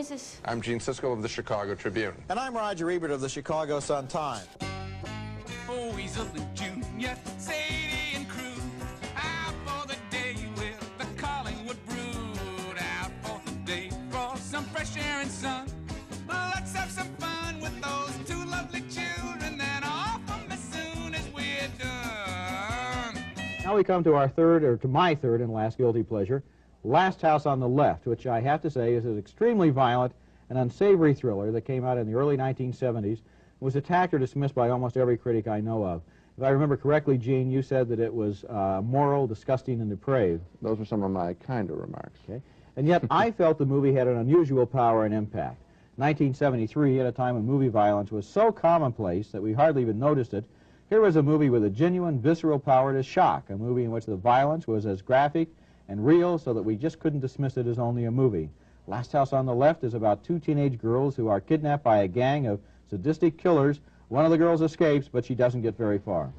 is this? I'm Gene Siskel of the Chicago Tribune. And I'm Roger Ebert of the Chicago Sun-Times. Oh, Weasel and Junior, Sadie and crew, out for the day with the Collingwood brood, out for the day for some fresh air and sun. Let's have some fun with those two lovely children, then off them as soon as we're done. Now we come to our third, or to my third and last guilty pleasure, Last House on the Left, which I have to say is an extremely violent and unsavory thriller that came out in the early 1970s, was attacked or dismissed by almost every critic I know of. If I remember correctly, Gene, you said that it was moral, disgusting, and depraved. Those were some of my kinder remarks. Okay. And yet I felt the movie had an unusual power and impact. 1973, at a time when movie violence was so commonplace that we hardly even noticed it, here was a movie with a genuine visceral power to shock, a movie in which the violence was as graphic and real so that we just couldn't dismiss it as only a movie. Last House on the Left is about two teenage girls who are kidnapped by a gang of sadistic killers. One of the girls escapes, but she doesn't get very far.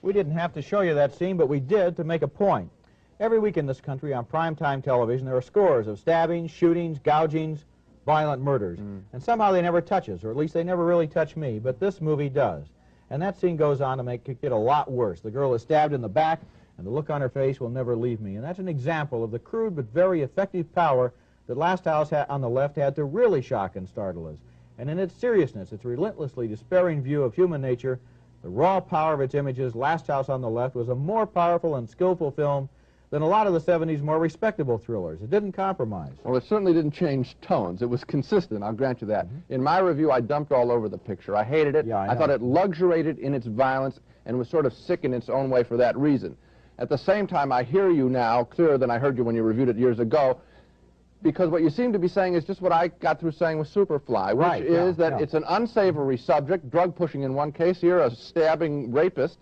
We didn't have to show you that scene, but we did to make a point. Every week in this country on primetime television there are scores of stabbings, shootings, gougings, violent murders. And somehow they never touch us, or at least they never really touch me, but this movie does. And that scene goes on to make it get a lot worse. The girl is stabbed in the back, and the look on her face will never leave me. And that's an example of the crude but very effective power that Last House on the Left had to really shock and startle us. And in its seriousness, its relentlessly despairing view of human nature, the raw power of its images, Last House on the Left was a more powerful and skillful film than a lot of the 70s more respectable thrillers. It didn't compromise. Well, it certainly didn't change tones. It was consistent, I'll grant you that. In my review, I dumped all over the picture. I hated it. Yeah, I thought it luxuriated in its violence and was sort of sick in its own way for that reason. At the same time, I hear you now clearer than I heard you when you reviewed it years ago, because what you seem to be saying is just what I got through saying with Superfly, which is that it's an unsavory subject, drug pushing in one case, here a stabbing rapist,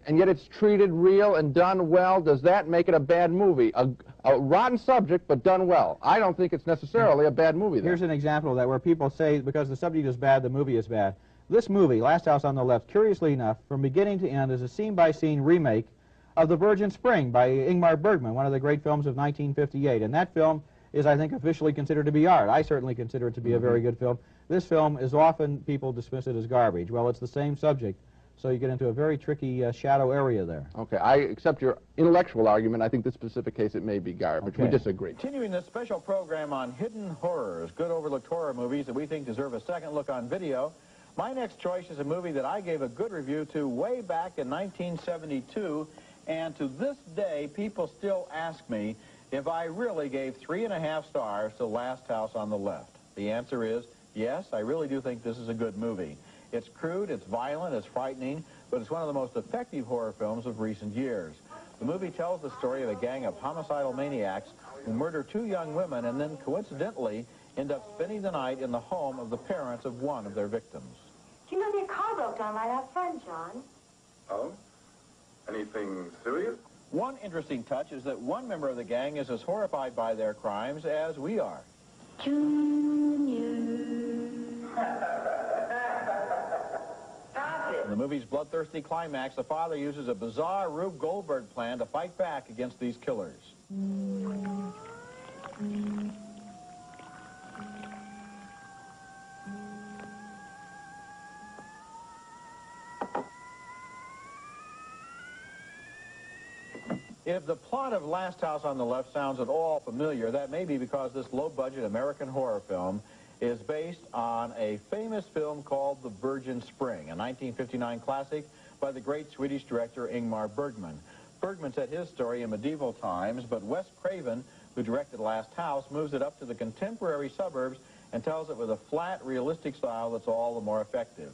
and yet it's treated real and done well. Does that make it a bad movie? A rotten subject, but done well. I don't think it's necessarily a bad movie, then. Here's an example of that, where people say because the subject is bad, the movie is bad. This movie, Last House on the Left, curiously enough, from beginning to end, is a scene-by-scene remake of The Virgin Spring by Ingmar Bergman, one of the great films of 1958. And that film is, I think, officially considered to be art. I certainly consider it to be a very good film. This film is often, people dismiss it as garbage. Well, it's the same subject, so you get into a very tricky shadow area there. Okay, I accept your intellectual argument. I think this specific case, it may be garbage. We disagree. Continuing this special program on hidden horrors, good overlooked horror movies that we think deserve a second look on video, my next choice is a movie that I gave a good review to way back in 1972, and to this day, people still ask me if I really gave 3.5 stars to Last House on the Left. The answer is yes, I really do think this is a good movie. It's crude, it's violent, it's frightening, but it's one of the most effective horror films of recent years. The movie tells the story of a gang of homicidal maniacs who murder 2 young women and then coincidentally end up spending the night in the home of the parents of one of their victims. Do you know their car broke down right out front, John? Oh? Anything serious? One interesting touch is that one member of the gang is as horrified by their crimes as we are. Junior. In the movie's bloodthirsty climax, the father uses a bizarre Rube Goldberg plan to fight back against these killers. If the plot of Last House on the Left sounds at all familiar, that may be because this low-budget American horror film is based on a famous film called The Virgin Spring, a 1959 classic by the great Swedish director Ingmar Bergman. Bergman set his story in medieval times, but Wes Craven, who directed Last House, moves it up to the contemporary suburbs and tells it with a flat, realistic style that's all the more effective.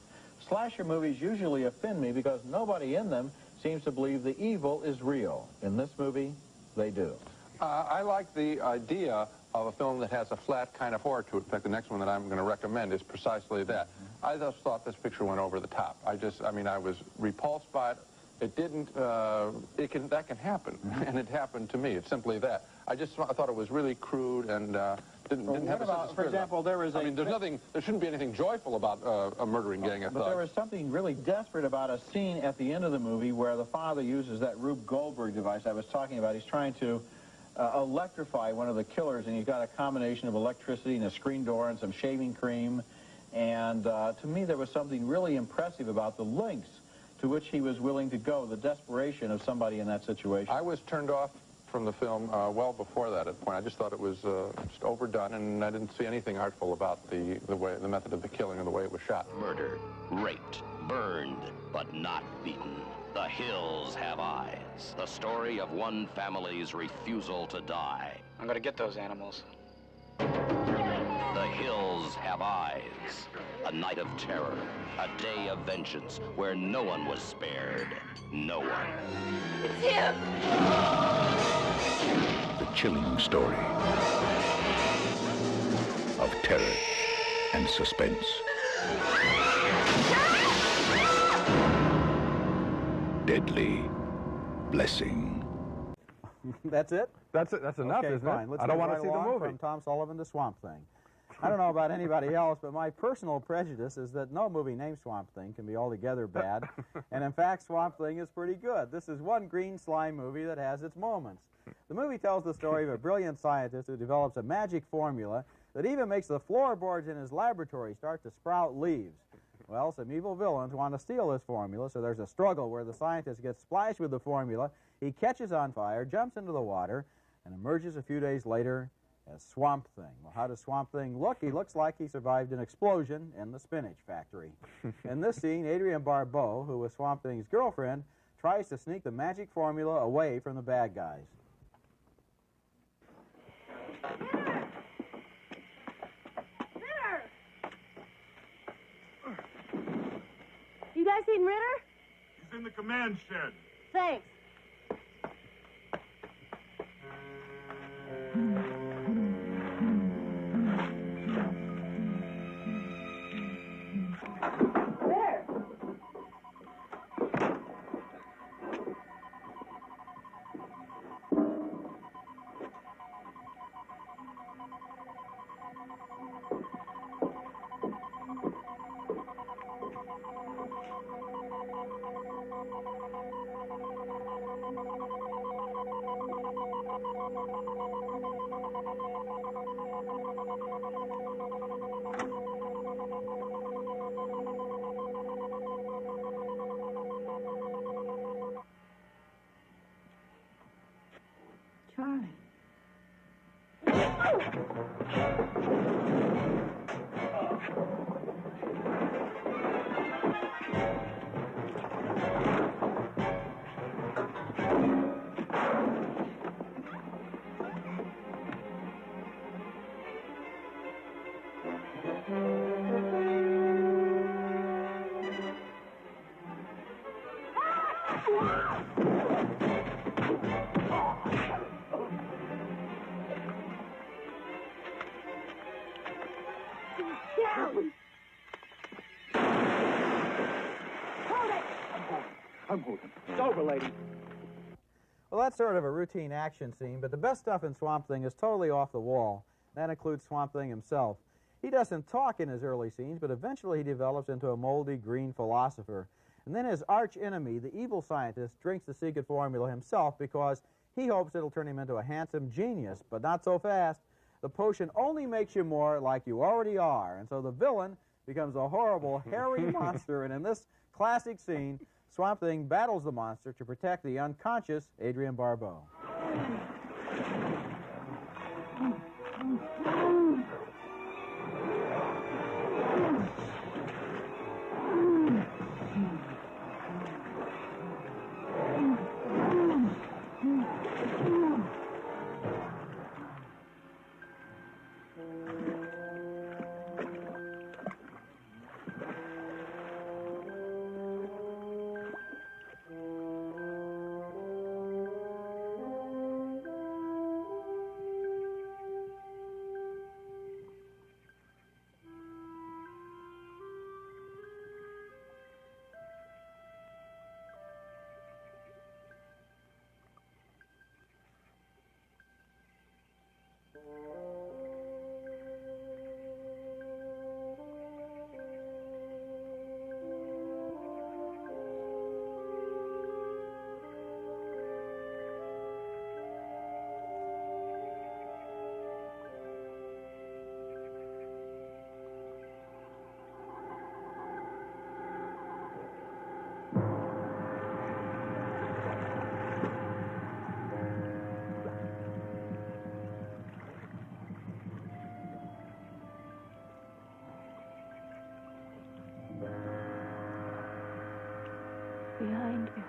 Slasher movies usually offend me because nobody in them seems to believe the evil is real. In this movie, they do. I like the idea of a film that has a flat kind of horror to it. In fact, the next one that I'm going to recommend is precisely that. I just thought this picture went over the top. I mean, I was repulsed by it. It didn't, that can happen, and it happened to me. It's simply that. I thought it was really crude and didn't have a sense of for example, there was I mean, there shouldn't be anything joyful about a murdering gang of thugs. But there was something really desperate about a scene at the end of the movie where the father uses that Rube Goldberg device I was talking about. He's trying to electrify one of the killers, and he's got a combination of electricity and a screen door and some shaving cream. And to me, there was something really impressive about the lengths to which he was willing to go, the desperation of somebody in that situation. I was turned off from the film well before that point. I just thought it was just overdone, and I didn't see anything artful about the method of the killing or the way it was shot. Murdered, raped, burned, but not beaten. The Hills Have Eyes. The story of one family's refusal to die. I'm gonna get those animals. The Hills Have Eyes. A night of terror. A day of vengeance where no one was spared. No one. It's him! The chilling story of terror and suspense. Deadly Blessing. That's it? That's it. That's enough, Okay, isn't fine. it? Let's I don't move want right to see the along movie. From Tom Sullivan to Swamp Thing. I don't know about anybody else, but my personal prejudice is that no movie named Swamp Thing can be altogether bad. And in fact, Swamp Thing is pretty good. This is one green slime movie that has its moments. The movie tells the story of a brilliant scientist who develops a magic formula that even makes the floorboards in his laboratory start to sprout leaves. Well, some evil villains want to steal this formula, so there's a struggle where the scientist gets splashed with the formula, he catches on fire, jumps into the water, and emerges a few days later as Swamp Thing. Well, how does Swamp Thing look? He looks like he survived an explosion in the spinach factory. In this scene, Adrienne Barbeau, who was Swamp Thing's girlfriend, tries to sneak the magic formula away from the bad guys. You guys seen Ritter? He's in the command shed. Thanks. Ritter! Charlie. Down! Hold it! I'm holding. It's over, lady. Well, that's sort of a routine action scene, but the best stuff in Swamp Thing is totally off the wall. That includes Swamp Thing himself. He doesn't talk in his early scenes, but eventually he develops into a moldy green philosopher. And then his arch enemy, the evil scientist, drinks the secret formula himself because he hopes it'll turn him into a handsome genius, but not so fast. The potion only makes you more like you already are, and so the villain becomes a horrible, hairy monster, and in this classic scene, Swamp Thing battles the monster to protect the unconscious Adrienne Barbeau. behind you.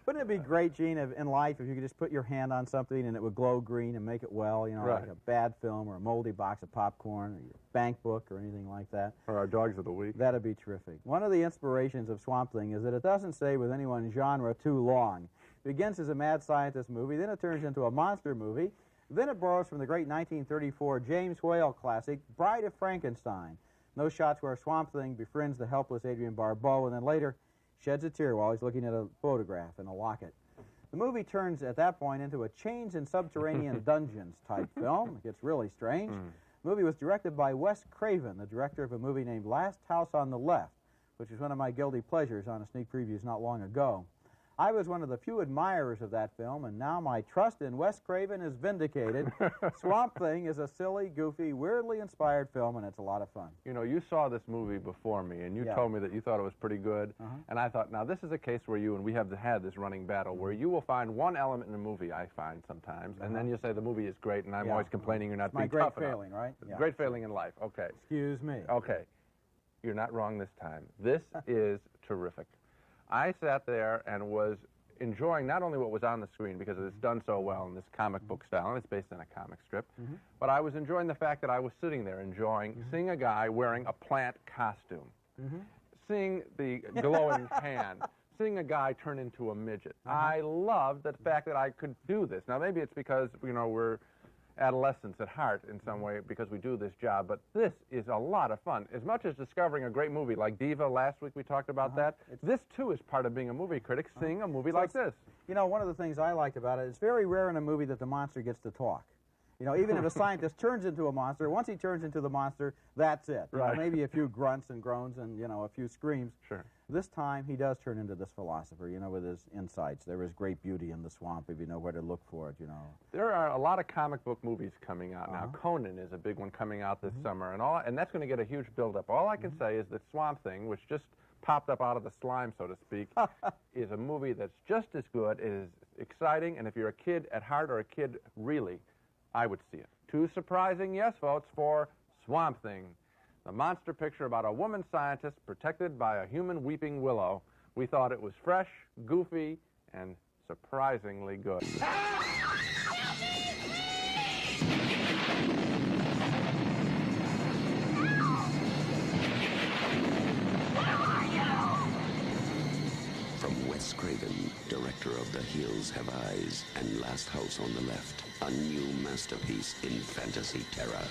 Wouldn't it be great, Gene, in life if you could just put your hand on something and it would glow green and make it well, you know, Right. like a bad film or a moldy box of popcorn or your bank book or anything like that? Or our dogs of the week. That'd be terrific. One of the inspirations of Swamp Thing is that it doesn't stay with any one genre too long. It begins as a mad scientist movie, then it turns into a monster movie, then it borrows from the great 1934 James Whale classic, Bride of Frankenstein. Those shots where Swamp Thing befriends the helpless Adrienne Barbeau and then later sheds a tear while he's looking at a photograph in a locket. The movie turns at that point into a chains and subterranean dungeons type film. It gets really strange. The movie was directed by Wes Craven, the director of a movie named Last House on the Left, which was one of my guilty pleasures on a sneak previews not long ago. I was one of the few admirers of that film, and now my trust in Wes Craven is vindicated. Swamp Thing is a silly, goofy, weirdly inspired film, and it's a lot of fun. You know, you saw this movie before me, and you Yeah. told me that you thought it was pretty good. And I thought, now this is a case where you and we have had this running battle where you will find one element in a movie, I find sometimes, and then you say the movie is great, and I'm Yeah. always complaining you're not It's my being great tough enough. failing, right? Yeah. Great failing in life. Okay. Excuse me. Okay. You're not wrong this time. This is terrific. I sat there and was enjoying not only what was on the screen because it's done so well in this comic book style, and it's based on a comic strip, but I was enjoying the fact that I was sitting there enjoying seeing a guy wearing a plant costume, seeing the glowing can, seeing a guy turn into a midget. I loved the fact that I could do this. Now, maybe it's because, you know, we're adolescents at heart in some way because we do this job, but this is a lot of fun. As much as discovering a great movie like Diva, last week we talked about that, this too is part of being a movie critic, seeing a movie like this. You know, one of the things I liked about it, it's very rare in a movie that the monster gets to talk. You know, even if a scientist turns into a monster, once he turns into the monster, that's it. You know, Right. maybe a few grunts and groans and, you know, a few screams. Sure. This time, he does turn into this philosopher, you know, with his insights. There is great beauty in the swamp if you know where to look for it, you know. There are a lot of comic book movies coming out now. Conan is a big one coming out this summer, and that's going to get a huge build-up. All I can say is that Swamp Thing, which just popped up out of the slime, so to speak, is a movie that's just as good. It is exciting, and if you're a kid at heart or a kid really, I would see it. Two surprising yes votes for Swamp Thing, the monster picture about a woman scientist protected by a human weeping willow. We thought it was fresh, goofy, and surprisingly good. From Wes Craven, director of The Hills Have Eyes and Last House on the Left, a new masterpiece in fantasy terror,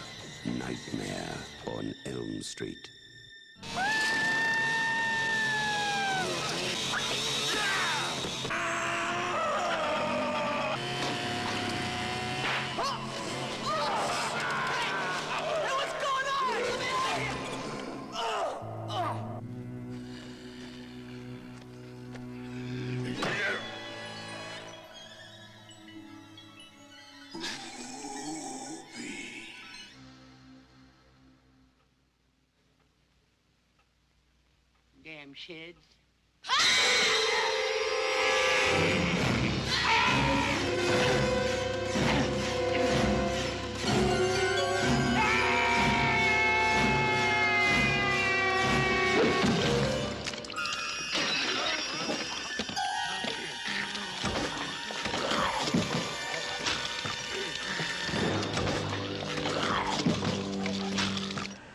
Nightmare on Elm Street. Damn sheds.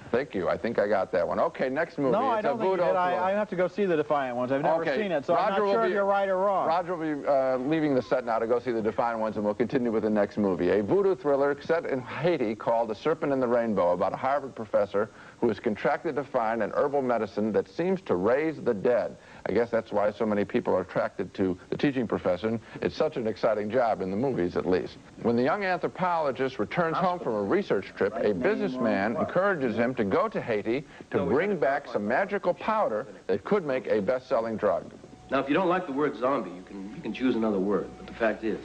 Thank you. I think I got that one. Okay, next movie. No, I It's don't a think you voodoo did. I film. have to go see the Defiant Ones. I've never Okay, seen it, so I'm not Roger will sure be- if you're right or wrong. Roger will be leaving the set now to go see the Defiant Ones, and we'll continue with the next movie. A voodoo thriller set in Haiti called The Serpent and the Rainbow, about a Harvard professor who is contracted to find an herbal medicine that seems to raise the dead. I guess that's why so many people are attracted to the teaching profession. It's such an exciting job, in the movies at least. When the young anthropologist returns home from a research trip, a businessman encourages him to go to Haiti to bring back some magical powder that could make a best-selling drug. Now, if you don't like the word zombie, you can choose another word. But the fact is,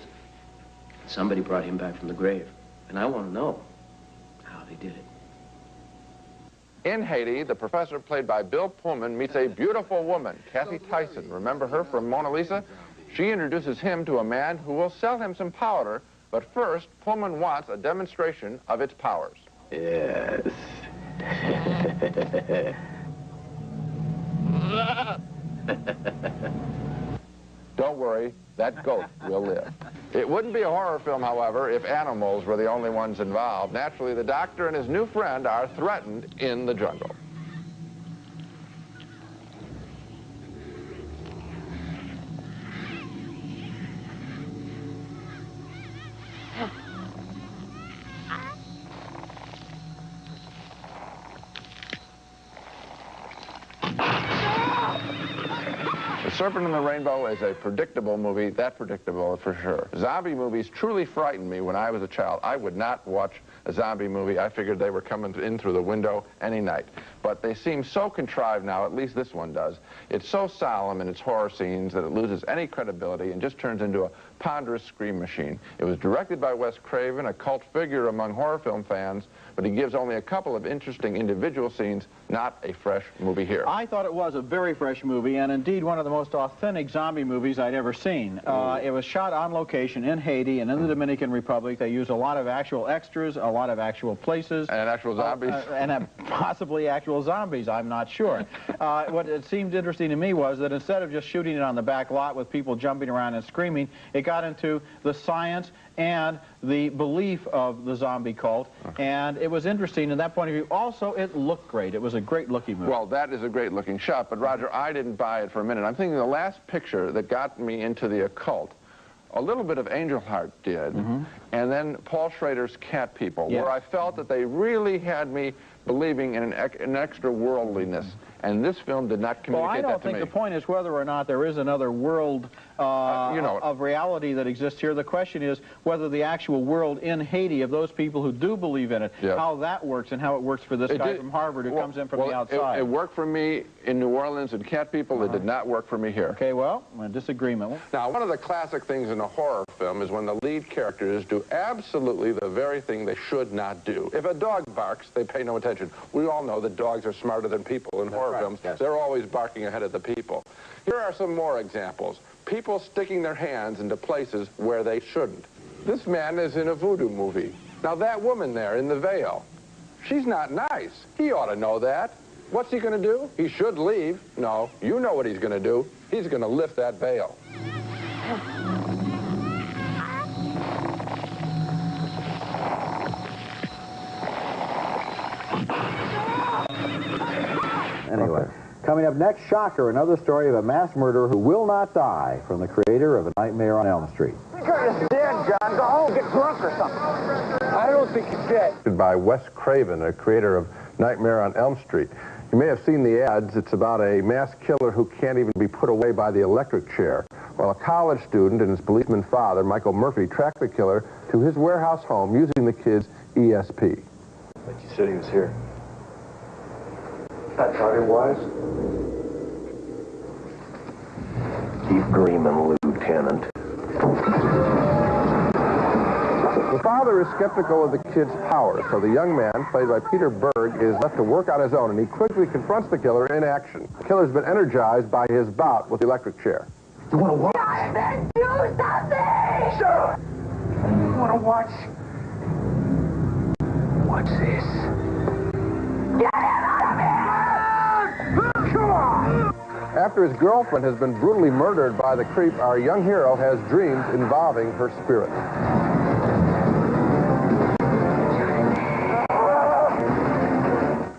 somebody brought him back from the grave. And I want to know how they did it. In Haiti, the professor, played by Bill Pullman, meets a beautiful woman, Kathy Tyson. Remember her from Mona Lisa? She introduces him to a man who will sell him some powder, but first, Pullman wants a demonstration of its powers. Yes. Don't worry, that goat will live. It wouldn't be a horror film, however, if animals were the only ones involved. Naturally, the doctor and his new friend are threatened in the jungle. Serpent and the Rainbow is a predictable movie, that predictable for sure. Zombie movies truly frightened me when I was a child. I would not watch a zombie movie. I figured they were coming in through the window any night. But they seem so contrived now, at least this one does. It's so solemn in its horror scenes that it loses any credibility and just turns into a ponderous scream machine. It was directed by Wes Craven, a cult figure among horror film fans, but he gives only a couple of interesting individual scenes, not a fresh movie here. I thought it was a very fresh movie, and indeed one of the most authentic zombie movies I'd ever seen. It was shot on location in Haiti and in the Dominican Republic. They used a lot of actual extras, a lot of actual places. And actual zombies. And possibly actual zombies, I'm not sure. What it seemed interesting to me was that instead of just shooting it on the back lot with people jumping around and screaming, it got into the science and the belief of the zombie cult, and it was interesting in that point of view. Also, it looked great. It was a great-looking movie. Well, that is a great-looking shot, but Roger, I didn't buy it for a minute. I'm thinking the last picture that got me into the occult, a little bit of Angel Heart did, and then Paul Schrader's Cat People, where I felt that they really had me believing in an extra worldliness. And this film did not communicate that to me. Well, I don't think the point is whether or not there is another world of reality that exists here. The question is whether the actual world in Haiti of those people who do believe in it, how that works and how it works for this guy from Harvard who comes in from the outside. It worked for me in New Orleans and Cat People. It did not work for me here. Okay, well, a disagreement. Now, one of the classic things in a horror film is when the lead characters do absolutely the very thing they should not do. If a dog barks, they pay no attention. We all know that dogs are smarter than people in horror films. Yes. They're always barking ahead of the people. Here are some more examples. People sticking their hands into places where they shouldn't. This man is in a voodoo movie. Now that woman there in the veil, she's not nice. He ought to know that. What's he going to do? He should leave. No, you know what he's going to do. He's going to lift that veil. Anyway, coming up next, Shocker, another story of a mass murderer who will not die, from the creator of A Nightmare on Elm Street. You're dead, John. Go home, get drunk or something. I don't think he's dead. By Wes Craven, the creator of Nightmare on Elm Street. You may have seen the ads. It's about a mass killer who can't even be put away by the electric chair. Well, a college student and his policeman father, Michael Murphy, tracked the killer to his warehouse home using the kid's ESP. But you said he was here. I thought it was. Keep dreaming, Lieutenant. The father is skeptical of the kid's powers, so the young man, played by Peter Berg, is left to work on his own, and he quickly confronts the killer in action. The killer's been energized by his bout with the electric chair. You want to watch? Then do something! Sure. You want to watch? What's this? Get him out of here! Come on! After his girlfriend has been brutally murdered by the creep, our young hero has dreams involving her spirit.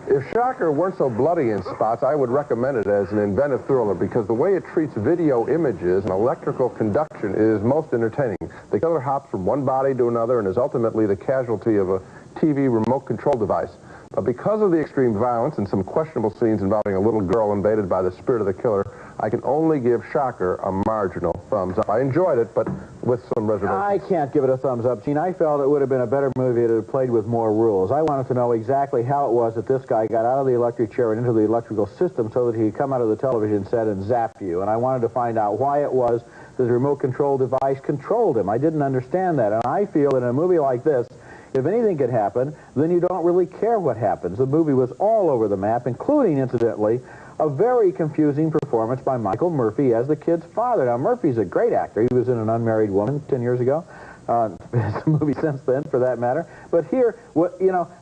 If Shocker weren't so bloody in spots, I would recommend it as an inventive thriller because the way it treats video images and electrical conduction is most entertaining. The killer hops from one body to another and is ultimately the casualty of a TV remote control device. But because of the extreme violence and some questionable scenes involving a little girl invaded by the spirit of the killer, I can only give Shocker a marginal thumbs up. I enjoyed it, but with some reservations. I can't give it a thumbs up, Gene. I felt it would have been a better movie if it had played with more rules. I wanted to know exactly how it was that this guy got out of the electric chair and into the electrical system so that he could come out of the television set and zap you. And I wanted to find out why it was that the remote control device controlled him. I didn't understand that. And I feel that in a movie like this, if anything could happen, then you don't really care what happens. The movie was all over the map, including, incidentally, a very confusing performance by Michael Murphy as the kid's father. Now, Murphy's a great actor. He was in An Unmarried Woman 10 years ago. It's a movie since then, for that matter. But here,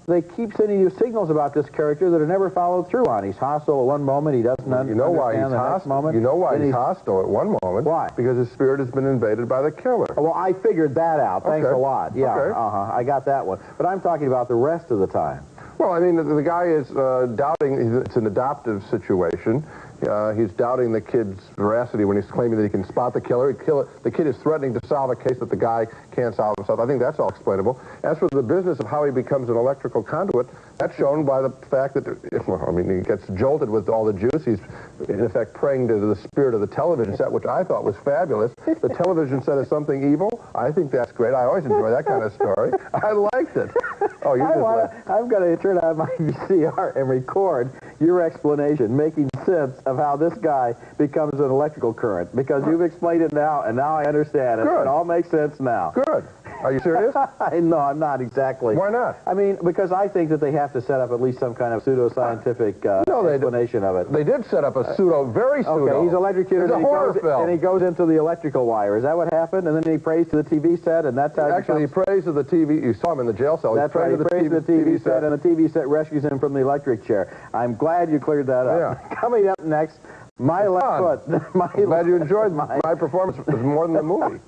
they keep sending you signals about this character that are never followed through on. He's hostile at one moment. He doesn't understand the next moment. You know why he's hostile at one moment? Why? Because his spirit has been invaded by the killer. Well, I figured that out. Thanks a lot. Yeah, okay. I got that one. But I'm talking about the rest of the time. Well, I mean, the guy is doubting. It's an adoptive situation. He's doubting the kid's veracity when he's claiming that he can spot the killer. The kid is threatening to solve a case that the guy can't solve himself. I think that's all explainable. As for the business of how he becomes an electrical conduit, that's shown by the fact that, he gets jolted with all the juice. He's, in effect, praying to the spirit of the television set, which I thought was fabulous. The television set is something evil. I think that's great. I always enjoy that kind of story. I liked it. Oh, I'm going to turn on my VCR and record your explanation, making sense of how this guy becomes an electrical current, because you've explained it now, and now I understand it. Good. It all makes sense now. Good. Are you serious? No, I'm not exactly. Why not? I mean, because I think that they have to set up at least some kind of pseudo-scientific explanation of it. They did set up a very pseudo. Okay, he's electrocuted, it's a horror film. And he goes into the electrical wire. Is that what happened? And then he prays to the TV set, and that's how he prays to the TV. You saw him in the jail cell. That's right. He prays to the TV set, and the TV set rescues him from the electric chair. I'm glad you cleared that up. Yeah. Coming up next, my left foot. I'm glad you enjoyed my performance. It was more than the movie.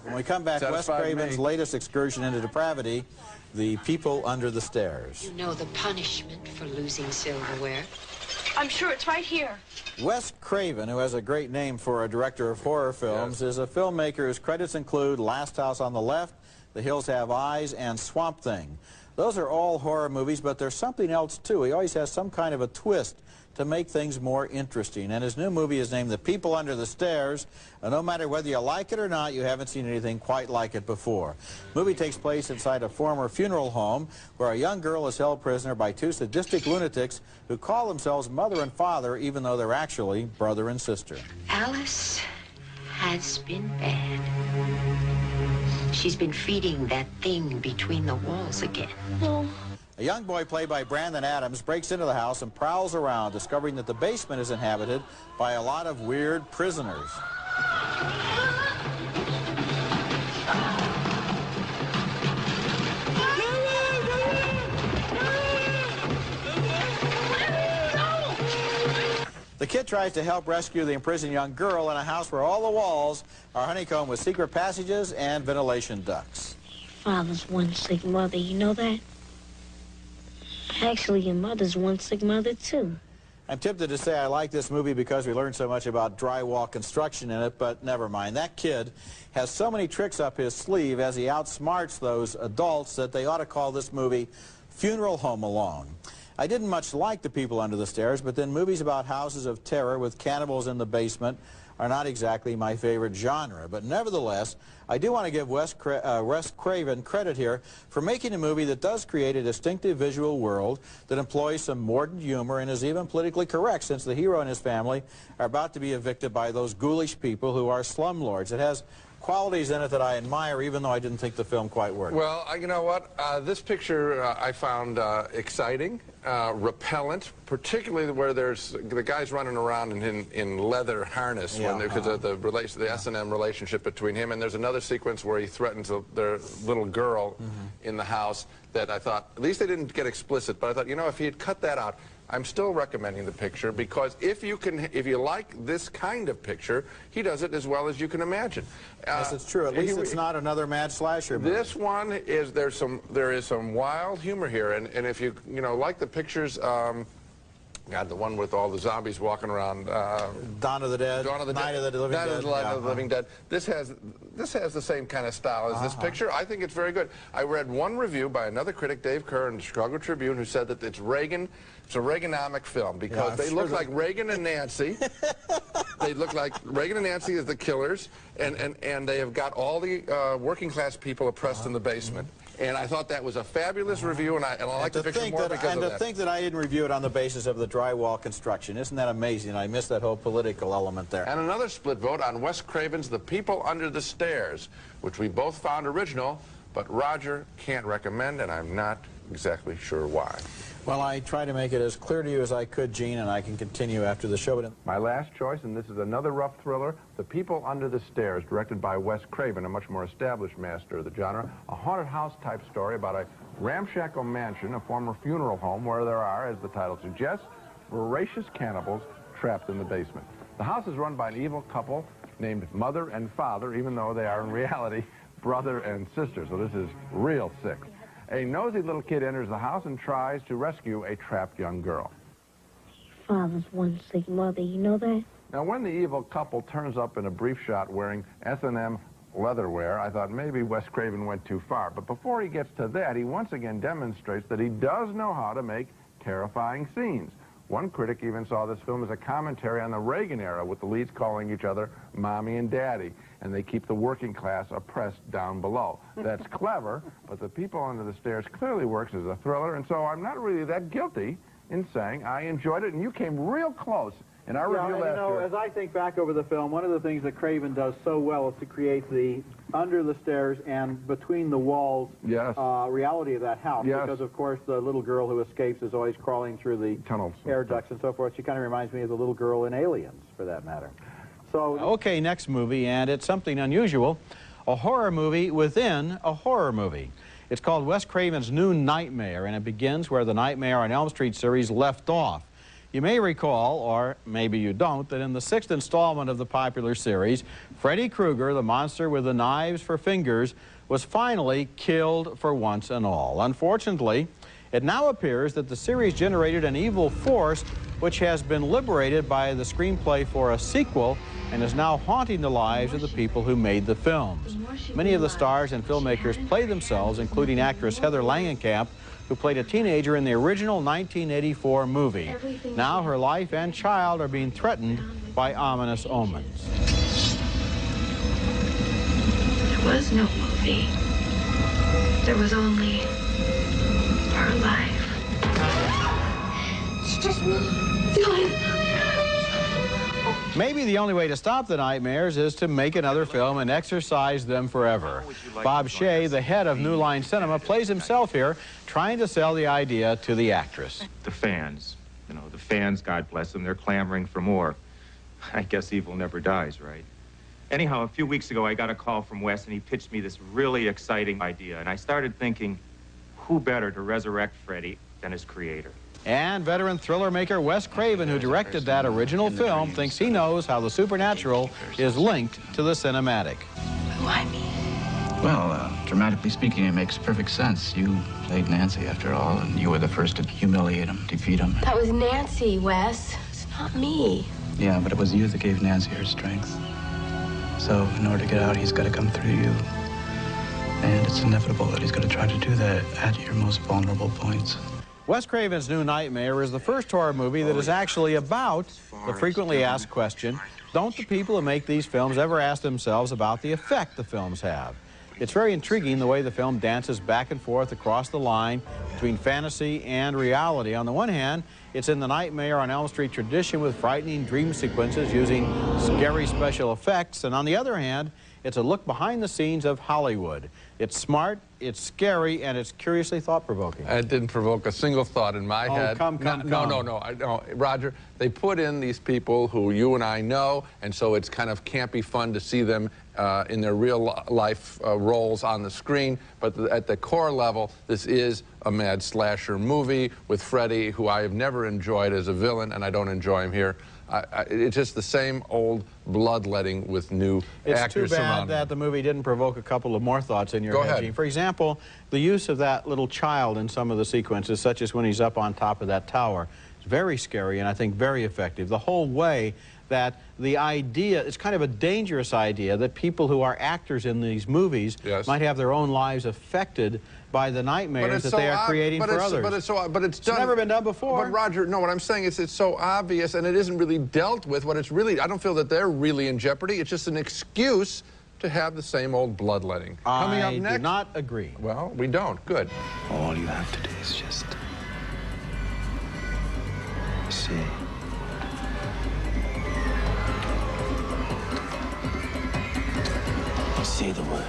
When we come back, Wes Craven's latest excursion into depravity, The People Under the Stairs. You know the punishment for losing silverware. I'm sure it's right here. Wes Craven, who has a great name for a director of horror films, is a filmmaker whose credits include Last House on the Left, The Hills Have Eyes, and Swamp Thing. Those are all horror movies, but there's something else, too. He always has some kind of a twist to make things more interesting. And his new movie is named The People Under the Stairs. And no matter whether you like it or not, you haven't seen anything quite like it before. The movie takes place inside a former funeral home where a young girl is held prisoner by two sadistic lunatics who call themselves mother and father, even though they're actually brother and sister. Alice has been bad. She's been feeding that thing between the walls again. No. A young boy played by Brandon Adams breaks into the house and prowls around, discovering that the basement is inhabited by a lot of weird prisoners. The kid tries to help rescue the imprisoned young girl in a house where all the walls are honeycombed with secret passages and ventilation ducts. Father's one sick mother, you know that? Actually, your mother's one sick mother, too. I'm tempted to say I like this movie because we learned so much about drywall construction in it, but never mind. That kid has so many tricks up his sleeve as he outsmarts those adults that they ought to call this movie Funeral Home Alone. I didn't much like The People Under the Stairs, but then movies about houses of terror with cannibals in the basement are not exactly my favorite genre. But nevertheless, I do want to give Wes Craven credit here for making a movie that does create a distinctive visual world that employs some mordant humor and is even politically correct, since the hero and his family are about to be evicted by those ghoulish people who are slumlords. It has qualities in it that I admire, even though I didn't think the film quite worked. Well, you know what? This picture I found exciting, repellent, particularly where there's the guys running around in leather harness because of the S&M relationship between him. And there's another sequence where he threatens their little girl in the house that I thought, at least they didn't get explicit, but I thought, you know, if he had cut that out, I'm still recommending the picture, because if you like this kind of picture, he does it as well as you can imagine. Yes, it's true. At least it's not another mad slasher movie. This one is there is some wild humor here, and if you like the pictures, God, the one with all the zombies walking around. Dawn of the Dead. Dawn of the Night Dead. of the Living Night Dead. of the Living Dead. This has the same kind of style as this picture. I think it's very good. I read one review by another critic, Dave Kerr, in the Chicago Tribune, who said that it's Reagan. It's a Reaganomic film because they look like Reagan and Nancy. They look like Reagan and Nancy as the killers, and they have got all the working class people oppressed in the basement. And I thought that was a fabulous review, and I like the picture more because of that. And to think that I didn't review it on the basis of the drywall construction. Isn't that amazing? I missed that whole political element there. And another split vote on Wes Craven's The People Under the Stairs, which we both found original, but Roger can't recommend, and I'm not exactly sure why. Well, I tried to make it as clear to you as I could, Gene, and I can continue after the show. My last choice, and this is another rough thriller, The People Under the Stairs, directed by Wes Craven, a much more established master of the genre. A haunted house-type story about a ramshackle mansion, a former funeral home, where there are, as the title suggests, voracious cannibals trapped in the basement. The house is run by an evil couple named Mother and Father, even though they are in reality brother and sister, so this is real sick. A nosy little kid enters the house and tries to rescue a trapped young girl. Father's one sick mother, you know that? Now, when the evil couple turns up in a brief shot wearing S&M leatherwear, I thought maybe Wes Craven went too far. But before he gets to that, he once again demonstrates that he does know how to make terrifying scenes. One critic even saw this film as a commentary on the Reagan era, with the leads calling each other Mommy and Daddy, and they keep the working class oppressed down below. That's clever, but The People Under the Stairs clearly works as a thriller, and so I'm not really that guilty in saying I enjoyed it, and you came real close in our review last year. As I think back over the film, one of the things that Craven does so well is to create the under the stairs and between the walls reality of that house. Yes. Because, of course, the little girl who escapes is always crawling through the tunnels, air ducts and so forth. She kind of reminds me of the little girl in Aliens, for that matter. So, okay, next movie, and it's something unusual. A horror movie within a horror movie. It's called Wes Craven's New Nightmare, and it begins where the Nightmare on Elm Street series left off. You may recall, or maybe you don't, that in the 6th installment of the popular series, Freddy Krueger, the monster with the knives for fingers, was finally killed for once and all. Unfortunately, it now appears that the series generated an evil force which has been liberated by the screenplay for a sequel and is now haunting the lives of the people who made the films. Many of the stars and filmmakers play themselves, including actress Heather Langenkamp, who played a teenager in the original 1984 movie. Now her life and child are being threatened by ominous omens. There was no movie. There was only our life. It's just me. Maybe the only way to stop the nightmares is to make another film and exorcise them forever. Bob Shea, the head of New Line Cinema, plays himself here, trying to sell the idea to the actress. The fans, the fans, God bless them, they're clamoring for more. I guess evil never dies, right? Anyhow, a few weeks ago, I got a call from Wes, and he pitched me this really exciting idea, and I started thinking, who better to resurrect Freddy than his creator? And veteran thriller maker Wes Craven, who directed that original film, thinks he knows how the supernatural is linked to the cinematic. Who I mean? Well, dramatically speaking, it makes perfect sense. You played Nancy, after all, and you were the first to humiliate him, defeat him. That was Nancy, Wes. It's not me. Yeah, but it was you that gave Nancy her strength. So, in order to get out, he's got to come through you. And it's inevitable that he's going to try to do that at your most vulnerable points. Wes Craven's New Nightmare is the first horror movie that is actually about the frequently asked question, don't the people who make these films ever ask themselves about the effect the films have? It's very intriguing the way the film dances back and forth across the line between fantasy and reality. On the one hand, it's in the Nightmare on Elm Street tradition with frightening dream sequences using scary special effects, and on the other hand, it's a look behind the scenes of Hollywood. It's smart, it's scary, and it's curiously thought-provoking. It didn't provoke a single thought in my head. No, Roger, they put in these people who you and I know, and so it's kind of campy fun to see them in their real-life roles on the screen. But at the core level, this is a mad slasher movie with Freddy, who I have never enjoyed as a villain, and I don't enjoy him here. It's just the same old bloodletting with new actors It's too around. bad that the movie didn't provoke a couple of more thoughts in your Go head, ahead. Gene. For example, the use of that little child in some of the sequences, such as when he's up on top of that tower. It's very scary and I think very effective. The whole way that the idea, it's kind of a dangerous idea that people who are actors in these movies might have their own lives affected by the nightmares that they are creating for others. But it's never been done before. But Roger, no, what I'm saying is it's so obvious and it isn't really dealt with. What it's really, I don't feel that they're really in jeopardy. It's just an excuse to have the same old bloodletting. Coming up next, I do not agree. Well, we don't. Good. All you have to do is just see. Say the word.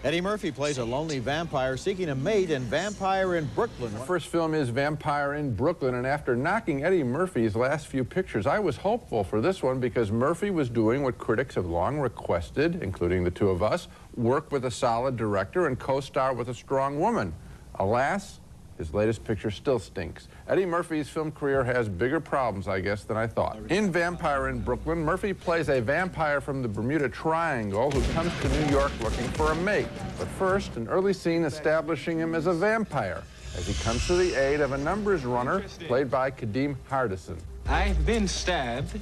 Eddie Murphy plays a lonely vampire seeking a mate in Vampire in Brooklyn. The first film is Vampire in Brooklyn, and after knocking Eddie Murphy's last few pictures, I was hopeful for this one because Murphy was doing what critics have long requested, including the two of us, work with a solid director and co-star with a strong woman. Alas, his latest picture still stinks. Eddie Murphy's film career has bigger problems, I guess, than I thought. In Vampire in Brooklyn, Murphy plays a vampire from the Bermuda Triangle who comes to New York looking for a mate. But first, an early scene establishing him as a vampire, as he comes to the aid of a numbers runner played by Kadeem Hardison. I've been stabbed,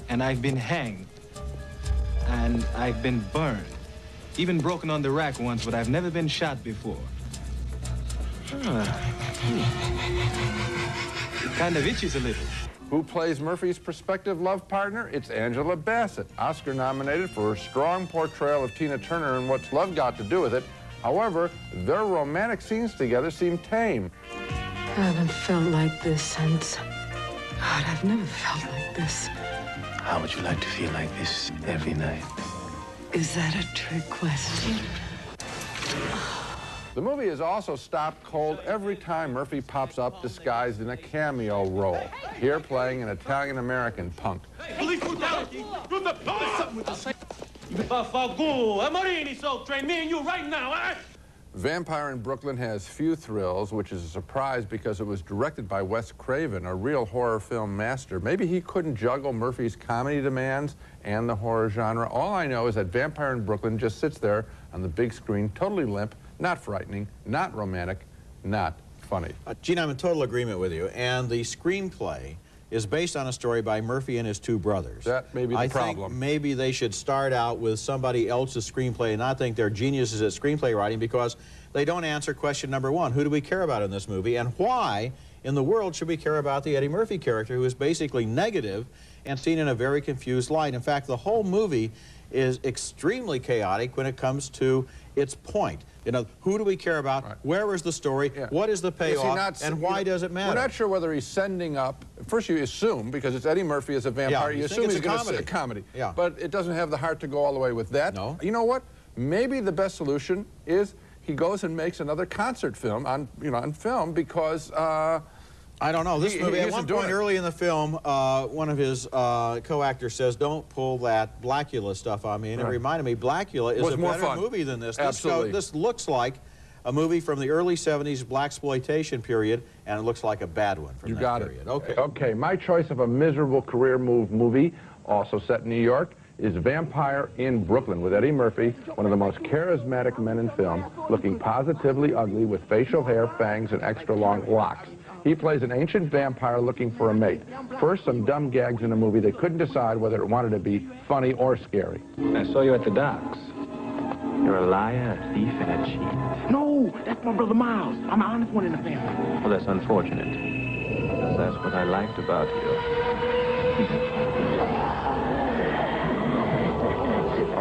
and I've been hanged, and I've been burned. Even broken on the rack once, but I've never been shot before. Kind of itches a little. Who plays Murphy's prospective love partner? It's Angela Bassett, Oscar nominated for her strong portrayal of Tina Turner in What's Love Got to Do with It. However, their romantic scenes together seem tame. I haven't felt like this since... God, I've never felt like this. How would you like to feel like this every night? Is that a trick question? The movie is also stopped cold every time Murphy pops up disguised in a cameo role, here playing an Italian-American punk. Police brutality! You're the police! Something with the same... Amorini, so train me and you right now, eh? Vampire in Brooklyn has few thrills, which is a surprise because it was directed by Wes Craven, a real horror film master. Maybe he couldn't juggle Murphy's comedy demands and the horror genre. All I know is that Vampire in Brooklyn just sits there on the big screen, totally limp, not frightening, not romantic, not funny. Gene, I'm in total agreement with you. And the screenplay is based on a story by Murphy and his two brothers. That may be the problem. I think maybe they should start out with somebody else's screenplay and not think they're geniuses at screenplay writing because they don't answer question number one. Who do we care about in this movie? And why in the world should we care about the Eddie Murphy character who is basically negative and seen in a very confused light? In fact, the whole movie is extremely chaotic when it comes to its point. You know, who do we care about? Right. Where is the story? Yeah. What is the payoff? And why does it matter? We're not sure whether he's sending up. First, you assume, because it's Eddie Murphy as a vampire, you assume he's going to say a comedy. Yeah. But it doesn't have the heart to go all the way with that. No. You know what? Maybe the best solution is he goes and makes another concert film on film because. I don't know. This movie, at one point early in the film, one of his co-actors says, don't pull that Blackula stuff on me. And it reminded me, Blackula is a better movie than this. Absolutely. This looks like a movie from the early 70s blaxploitation period, and it looks like a bad one from that period. Okay. Okay, my choice of a miserable career move movie, also set in New York, is Vampire in Brooklyn with Eddie Murphy, one of the most charismatic men in film, looking positively ugly with facial hair, fangs, and extra long locks. He plays an ancient vampire looking for a mate. First, some dumb gags in a movie they couldn't decide whether it wanted to be funny or scary. I saw you at the docks. You're a liar, a thief, and a cheat. No, that's my brother Miles. I'm the honest one in the family. Well, that's unfortunate. Because that's what I liked about you.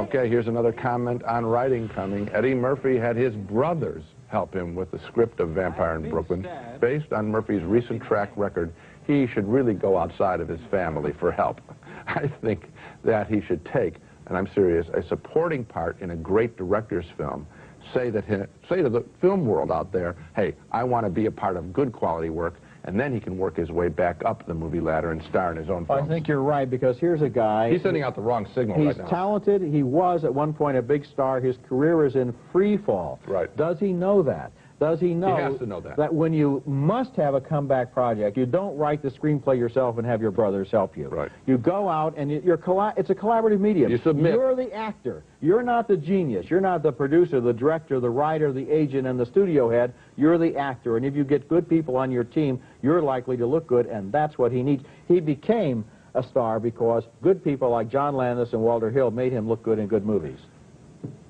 Okay, here's another comment on writing coming. Eddie Murphy had his brothers help him with the script of Vampire in Brooklyn. Based on Murphy's recent track record, he should really go outside of his family for help. I think that he should take, and I'm serious, a supporting part in a great director's film. Say to the film world out there, hey, I want to be a part of good quality work, and then he can work his way back up the movie ladder and star in his own films. I think you're right, because here's a guy... He's sending out the wrong signal right now. He's talented. He was, at one point, a big star. His career is in free fall. Right. Does he know that? Does he know, He has to know that when you must have a comeback project, you don't write the screenplay yourself and have your brothers help you. Right. You go out and it's a collaborative medium. You submit. You're the actor. You're not the genius. You're not the producer, the director, the writer, the agent, and the studio head. You're the actor. And if you get good people on your team, you're likely to look good, and that's what he needs. He became a star because good people like John Landis and Walter Hill made him look good in good movies.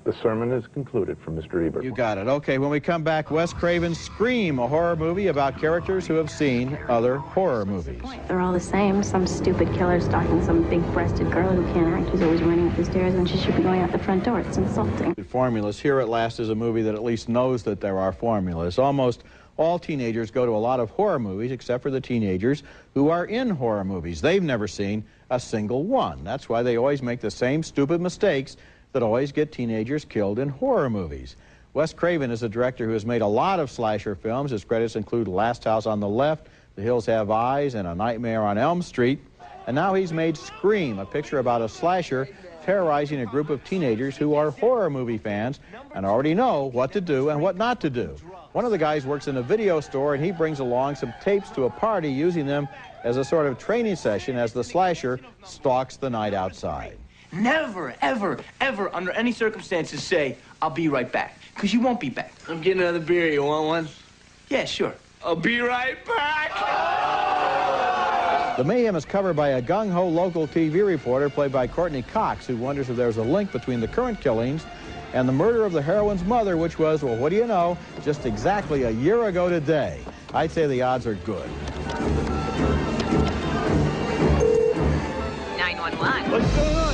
The sermon is concluded from Mr. Ebert. You got it. Okay, when we come back, Wes Craven's Scream, a horror movie about characters who have seen other horror movies. They're all the same. Some stupid killer stalking some big-breasted girl who can't act, who's always running up the stairs when she should be going out the front door. It's insulting. Formulas. Here at last is a movie that at least knows that there are formulas. Almost all teenagers go to a lot of horror movies except for the teenagers who are in horror movies. They've never seen a single one. That's why they always make the same stupid mistakes that always get teenagers killed in horror movies. Wes Craven is a director who has made a lot of slasher films. His credits include Last House on the Left, The Hills Have Eyes, and A Nightmare on Elm Street. And now he's made Scream, a picture about a slasher terrorizing a group of teenagers who are horror movie fans and already know what to do and what not to do. One of the guys works in a video store, and he brings along some tapes to a party, using them as a sort of training session as the slasher stalks the night outside. Never, ever, ever, under any circumstances, say, I'll be right back. Because you won't be back. I'm getting another beer. You want one? Yeah, sure. I'll be right back. The mayhem is covered by a gung-ho local TV reporter played by Courtney Cox, who wonders if there's a link between the current killings and the murder of the heroine's mother, which was, well, what do you know, just exactly a year ago today. I'd say the odds are good. 911. What's going on?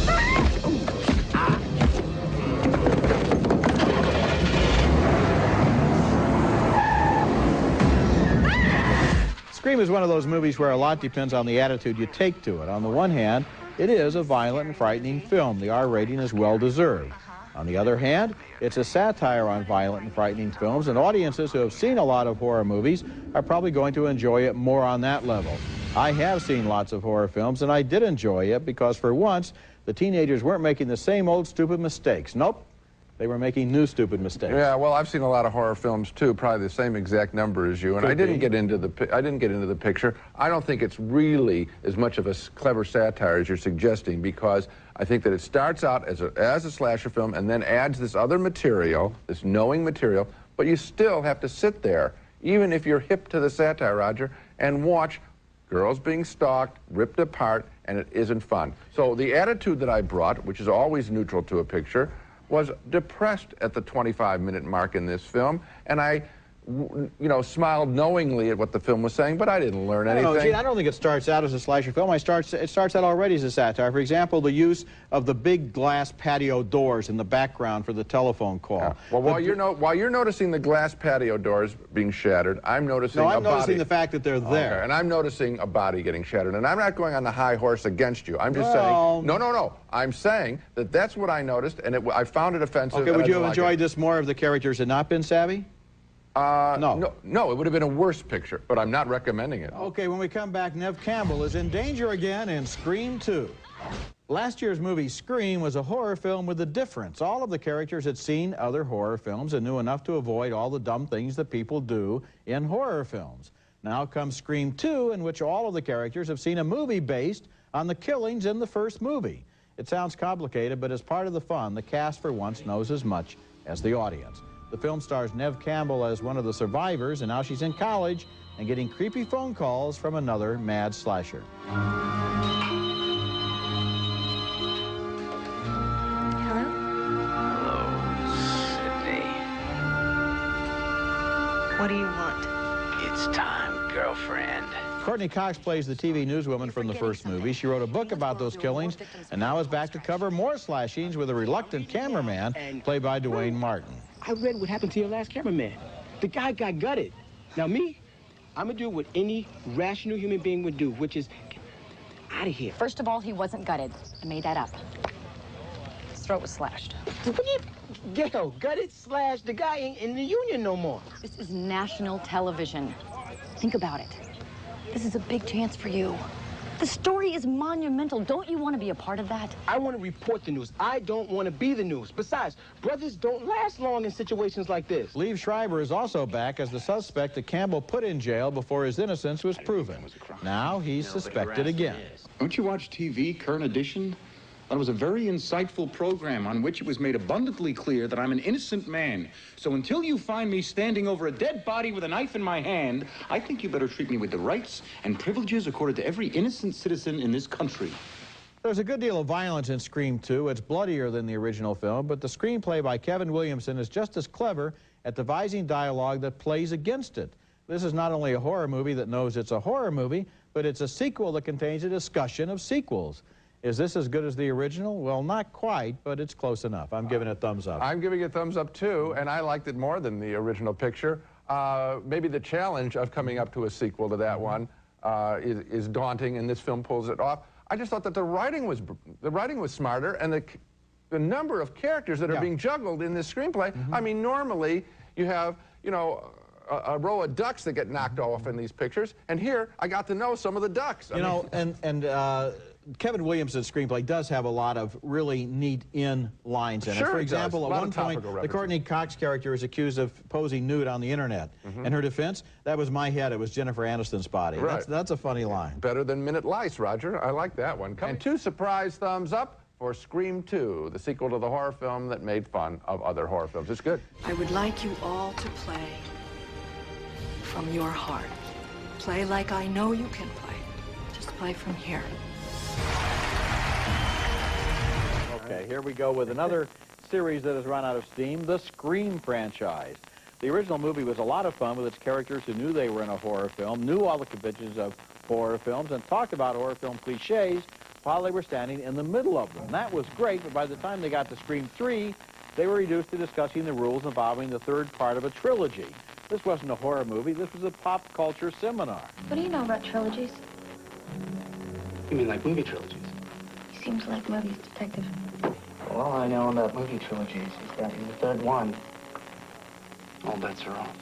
Scream is one of those movies where a lot depends on the attitude you take to it. On the one hand, it is a violent and frightening film. The R rating is well-deserved. On the other hand, it's a satire on violent and frightening films, and audiences who have seen a lot of horror movies are probably going to enjoy it more on that level. I have seen lots of horror films, and I did enjoy it because for once, the teenagers weren't making the same old stupid mistakes. Nope. They were making new stupid mistakes. Yeah, well, I've seen a lot of horror films too, probably the same exact number as you, and I didn't get into the picture. I don't think it's really as much of a clever satire as you're suggesting, because I think that it starts out as a slasher film and then adds this other material, this knowing material, but you still have to sit there, even if you're hip to the satire, Roger, and watch girls being stalked, ripped apart, and it isn't fun. So the attitude that I brought, which is always neutral to a picture, was depressed at the 25-minute mark in this film, and I, smiled knowingly at what the film was saying, but I didn't learn anything. Gene, I don't think it starts out as a slasher film. It starts out already as a satire. For example, the use of the big glass patio doors in the background for the telephone call. Yeah. Well, while you're noticing the glass patio doors being shattered, I'm noticing I'm noticing the fact that they're there. Okay, and I'm noticing a body getting shattered. And I'm not going on the high horse against you. I'm just saying, no. I'm saying that that's what I noticed, and I found it offensive. Okay, would you have enjoyed this more if the characters had not been savvy? No, it would have been a worse picture, but I'm not recommending it. Okay, when we come back, Nev Campbell is in danger again in Scream 2. Last year's movie Scream was a horror film with a difference. All of the characters had seen other horror films and knew enough to avoid all the dumb things that people do in horror films. Now comes Scream 2, in which all of the characters have seen a movie based on the killings in the first movie. It sounds complicated, but as part of the fun, the cast for once knows as much as the audience. The film stars Nev Campbell as one of the survivors, and now she's in college and getting creepy phone calls from another mad slasher. Hello, Sydney. What do you want? It's time, girlfriend. Courtney Cox plays the TV newswoman from the first movie. She wrote a book about those killings and now is back to cover more slashings with a reluctant cameraman played by Dwayne Martin. I read what happened to your last cameraman. The guy got gutted. Now me, I'm gonna do what any rational human being would do, which is get out of here. First of all, he wasn't gutted. I made that up. His throat was slashed. What do you, ghetto, gutted, slashed, the guy ain't in the union no more. This is national television. Think about it. This is a big chance for you. The story is monumental. Don't you want to be a part of that? I want to report the news. I don't want to be the news. Besides, brothers don't last long in situations like this. Liev Schreiber is also back as the suspect that Campbell put in jail before his innocence was proven. Now he's suspected again. Don't you watch TV, Current Edition? That was a very insightful program on which it was made abundantly clear that I'm an innocent man. So until you find me standing over a dead body with a knife in my hand, I think you better treat me with the rights and privileges accorded to every innocent citizen in this country. There's a good deal of violence in Scream 2. It's bloodier than the original film, but the screenplay by Kevin Williamson is just as clever at devising dialogue that plays against it. This is not only a horror movie that knows it's a horror movie, but it's a sequel that contains a discussion of sequels. Is this as good as the original? Well, not quite, but it's close enough. I'm giving it a thumbs up. I'm giving it a thumbs up, too, and I liked it more than the original picture. Maybe the challenge of coming up to a sequel to that one is daunting, and this film pulls it off. I just thought that the writing was smarter, and the number of characters that are being juggled in this screenplay. I mean, normally you have, you know, a row of ducks that get knocked off in these pictures, and here I got to know some of the ducks. You know, Kevin Williamson's screenplay does have a lot of really neat lines in it. For example, at one point, the Courtney Cox character is accused of posing nude on the internet. And her defense, that was my head, it was Jennifer Aniston's body. Right. That's a funny line. Better than Minute Lice, Roger. I like that one. And 2 surprise thumbs up for Scream 2, the sequel to the horror film that made fun of other horror films. It's good. I would like you all to play from your heart. Play like I know you can play. Just play from here. Okay, here we go with another series that has run out of steam, the Scream franchise. The original movie was a lot of fun with its characters who knew they were in a horror film, knew all the conventions of horror films, and talked about horror film cliches while they were standing in the middle of them. That was great, but by the time they got to Scream 3, they were reduced to discussing the rules involving the third part of a trilogy. This wasn't a horror movie, this was a pop culture seminar. What do you know about trilogies? You mean like movie trilogies? He seems like movies, Detective. Well, all I know about movie trilogies is that in the third one, all bets are off.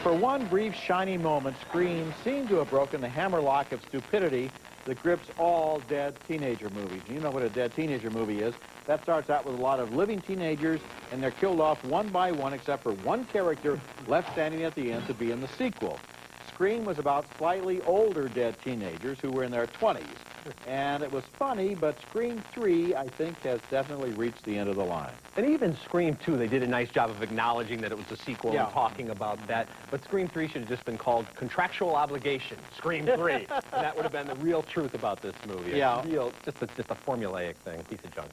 For one brief, shining moment, Scream seemed to have broken the hammerlock of stupidity that grips all dead teenager movies. You know what a dead teenager movie is. That starts out with a lot of living teenagers, and they're killed off one by one, except for one character left standing at the end to be in the sequel. Scream was about slightly older dead teenagers who were in their 20s. And it was funny, but Scream 3, I think, has definitely reached the end of the line. And even Scream 2, they did a nice job of acknowledging that it was a sequel and talking about that. But Scream 3 should have just been called Contractual Obligation, Scream 3. And that would have been the real truth about this movie. Yeah. Just a formulaic thing, piece of junk.